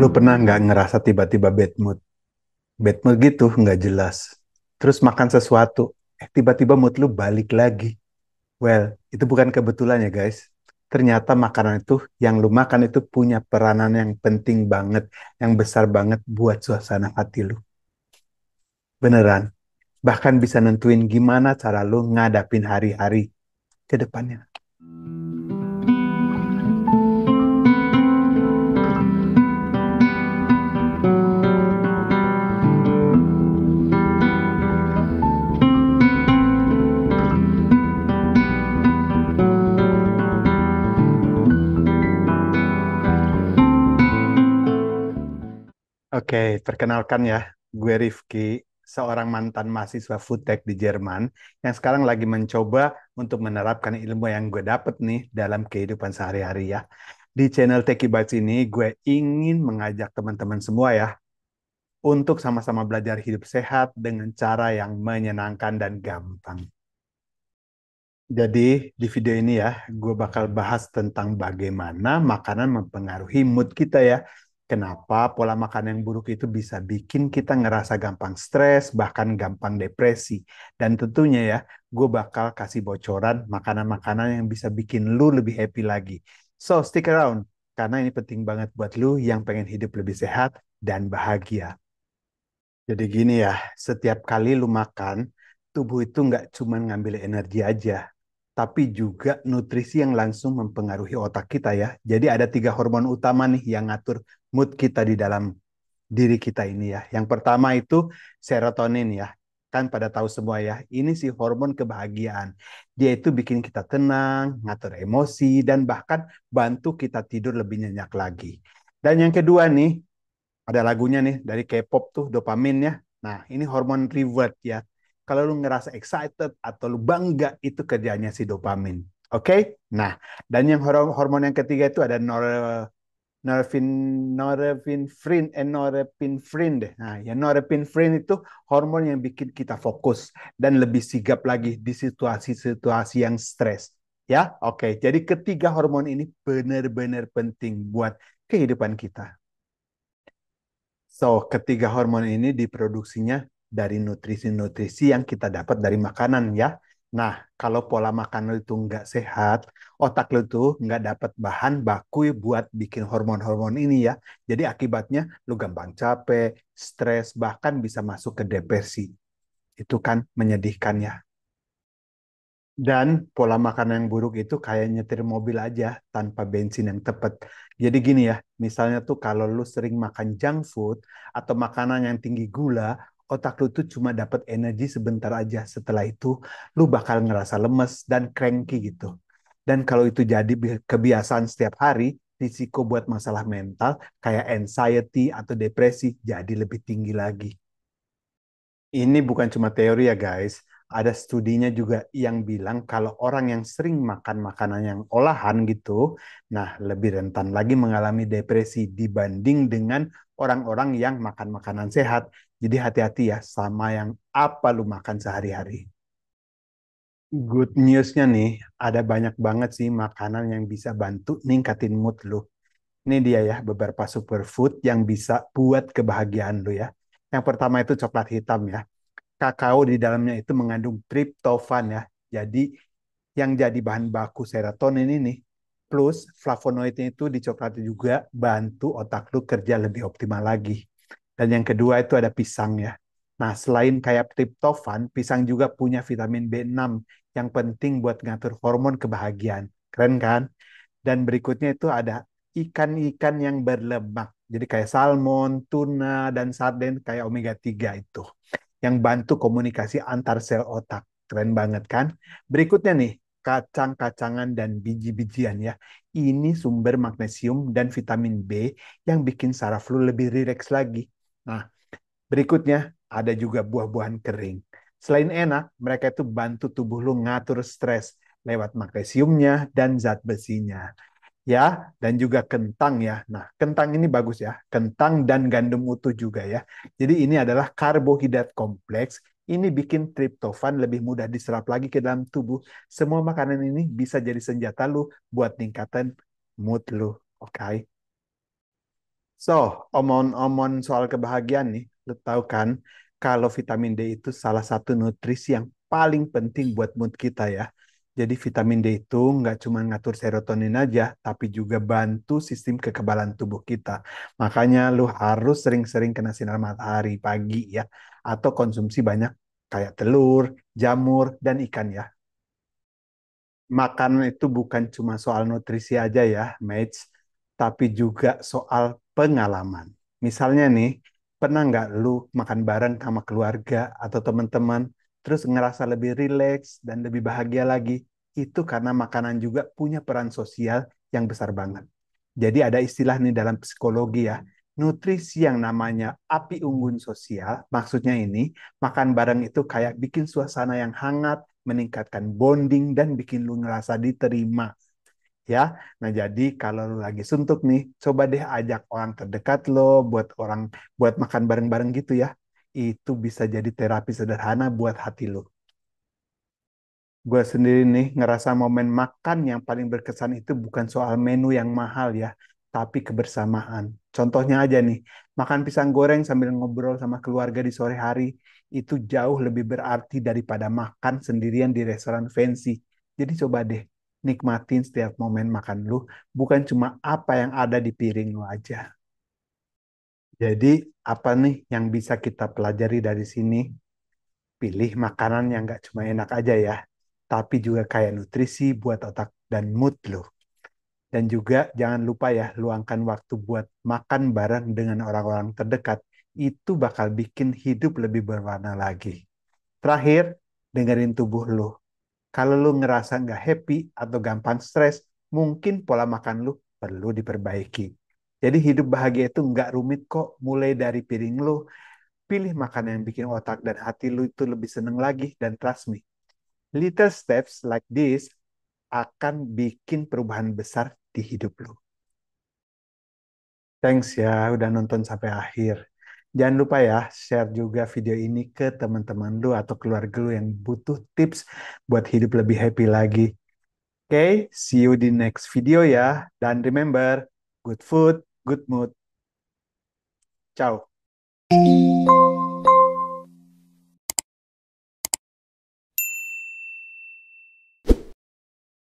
Lu pernah nggak ngerasa tiba-tiba bad mood? Bad mood gitu, nggak jelas. Terus makan sesuatu, tiba-tiba mood lu balik lagi. Well, itu bukan kebetulan ya guys. Ternyata makanan itu, yang lu makan itu punya peranan yang penting banget, yang besar banget buat suasana hati lu. Beneran. Bahkan bisa nentuin gimana cara lu ngadapin hari-hari ke depannya. Oke, perkenalkan ya, gue Rifki, seorang mantan mahasiswa food tech di Jerman yang sekarang lagi mencoba untuk menerapkan ilmu yang gue dapet nih dalam kehidupan sehari-hari ya. Di channel Techie Bites ini, gue ingin mengajak teman-teman semua ya untuk sama-sama belajar hidup sehat dengan cara yang menyenangkan dan gampang. Jadi di video ini ya, gue bakal bahas tentang bagaimana makanan mempengaruhi mood kita ya. Kenapa pola makan yang buruk itu bisa bikin kita ngerasa gampang stres, bahkan gampang depresi. Dan tentunya ya, gue bakal kasih bocoran makanan-makanan yang bisa bikin lu lebih happy lagi. So, stick around, karena ini penting banget buat lu yang pengen hidup lebih sehat dan bahagia. Jadi gini ya, setiap kali lu makan, tubuh itu nggak cuma ngambil energi aja, tapi juga nutrisi yang langsung mempengaruhi otak kita ya. Jadi ada tiga hormon utama nih yang ngatur mood kita di dalam diri kita ini ya. Yang pertama itu serotonin ya. Kan pada tahu semua ya, ini sih hormon kebahagiaan. Dia itu bikin kita tenang, ngatur emosi, dan bahkan bantu kita tidur lebih nyenyak lagi. Dan yang kedua nih, ada lagunya nih dari K-pop tuh dopamin ya. Nah, ini hormon reward ya. Kalau lu ngerasa excited atau lu bangga itu kerjanya si dopamin. Oke? Nah, dan yang hormon yang ketiga itu ada norepin norepinefrin norepinefrin deh. Nah, ya norepinefrin itu hormon yang bikin kita fokus dan lebih sigap lagi di situasi-situasi yang stres. Ya, oke. Jadi ketiga hormon ini benar-benar penting buat kehidupan kita. So, ketiga hormon ini diproduksinya dari nutrisi-nutrisi yang kita dapat dari makanan ya. Nah, kalau pola makan lo itu nggak sehat, otak lo tuh nggak dapat bahan baku buat bikin hormon-hormon ini ya. Jadi akibatnya lo gampang capek, stres, bahkan bisa masuk ke depresi. Itu kan menyedihkan ya. Dan pola makan yang buruk itu kayak nyetir mobil aja tanpa bensin yang tepat. Jadi gini ya, misalnya tuh kalau lu sering makan junk food atau makanan yang tinggi gula, otak lu tuh cuma dapat energi sebentar aja. Setelah itu, lu bakal ngerasa lemes dan cranky gitu. Dan kalau itu jadi kebiasaan setiap hari, risiko buat masalah mental kayak anxiety atau depresi jadi lebih tinggi lagi. Ini bukan cuma teori ya guys. Ada studinya juga yang bilang kalau orang yang sering makan makanan yang olahan gitu, nah lebih rentan lagi mengalami depresi dibanding dengan orang-orang yang makan makanan sehat. Jadi hati-hati ya sama yang apa lu makan sehari-hari. Good news-nya nih, ada banyak banget sih makanan yang bisa bantu ningkatin mood lu. Ini dia ya beberapa superfood yang bisa buat kebahagiaan lu ya. Yang pertama itu coklat hitam ya. Kakao di dalamnya itu mengandung triptofan ya. Jadi yang jadi bahan baku serotonin ini plus flavonoidnya itu di coklat juga bantu otak lu kerja lebih optimal lagi. Dan yang kedua itu ada pisang ya. Nah, selain kayak triptofan, pisang juga punya vitamin B6 yang penting buat ngatur hormon kebahagiaan. Keren kan? Dan berikutnya itu ada ikan-ikan yang berlemak. Jadi kayak salmon, tuna, dan sarden kayak omega 3 itu yang bantu komunikasi antar sel otak. Keren banget kan? Berikutnya nih, kacang-kacangan dan biji-bijian ya. Ini sumber magnesium dan vitamin B yang bikin saraf lu lebih rileks lagi. Nah, berikutnya ada juga buah-buahan kering. Selain enak, mereka itu bantu tubuh lu ngatur stres lewat magnesiumnya dan zat besinya ya, dan juga kentang ya. Nah, kentang ini bagus ya. Kentang dan gandum utuh juga ya. Jadi ini adalah karbohidrat kompleks. Ini bikin triptofan lebih mudah diserap lagi ke dalam tubuh. Semua makanan ini bisa jadi senjata lu buat ningkatin mood lu. Oke. Okay? So, omon-omon soal kebahagiaan nih, lu tahu kan, kalau vitamin D itu salah satu nutrisi yang paling penting buat mood kita ya. Jadi vitamin D itu nggak cuma ngatur serotonin aja, tapi juga bantu sistem kekebalan tubuh kita. Makanya lu harus sering-sering kena sinar matahari pagi ya, atau konsumsi banyak kayak telur, jamur, dan ikan ya. Makanan itu bukan cuma soal nutrisi aja ya, mates, tapi juga soal pengalaman. Misalnya nih, pernah nggak lu makan bareng sama keluarga atau teman-teman, terus ngerasa lebih rileks dan lebih bahagia lagi? Itu karena makanan juga punya peran sosial yang besar banget. Jadi ada istilah nih dalam psikologi ya, nutrisi yang namanya api unggun sosial. Maksudnya ini, makan bareng itu kayak bikin suasana yang hangat, meningkatkan bonding, dan bikin lu ngerasa diterima. Ya, nah jadi kalau lu lagi suntuk nih, coba deh ajak orang terdekat lo buat makan bareng-bareng gitu ya. Itu bisa jadi terapi sederhana buat hati lo. Gue sendiri nih ngerasa momen makan yang paling berkesan itu bukan soal menu yang mahal ya, tapi kebersamaan. Contohnya aja nih, makan pisang goreng sambil ngobrol sama keluarga di sore hari itu jauh lebih berarti daripada makan sendirian di restoran fancy. Jadi coba deh nikmatin setiap momen makan lu, bukan cuma apa yang ada di piring lu aja. Jadi apa nih yang bisa kita pelajari dari sini? Pilih makanan yang nggak cuma enak aja ya, tapi juga kayak nutrisi buat otak dan mood lo. Dan juga jangan lupa ya, luangkan waktu buat makan bareng dengan orang-orang terdekat. Itu bakal bikin hidup lebih berwarna lagi. Terakhir, dengerin tubuh lo. Kalau lo ngerasa nggak happy atau gampang stres, mungkin pola makan lo perlu diperbaiki. Jadi hidup bahagia itu nggak rumit kok, mulai dari piring lo. Pilih makanan yang bikin otak dan hati lu itu lebih seneng lagi, dan trust me, little steps like this akan bikin perubahan besar di hidup lu. Thanks ya udah nonton sampai akhir. Jangan lupa ya share juga video ini ke teman-teman lu atau keluarga lu yang butuh tips buat hidup lebih happy lagi. Oke, see you di next video ya. Dan remember, good food, good mood. Ciao.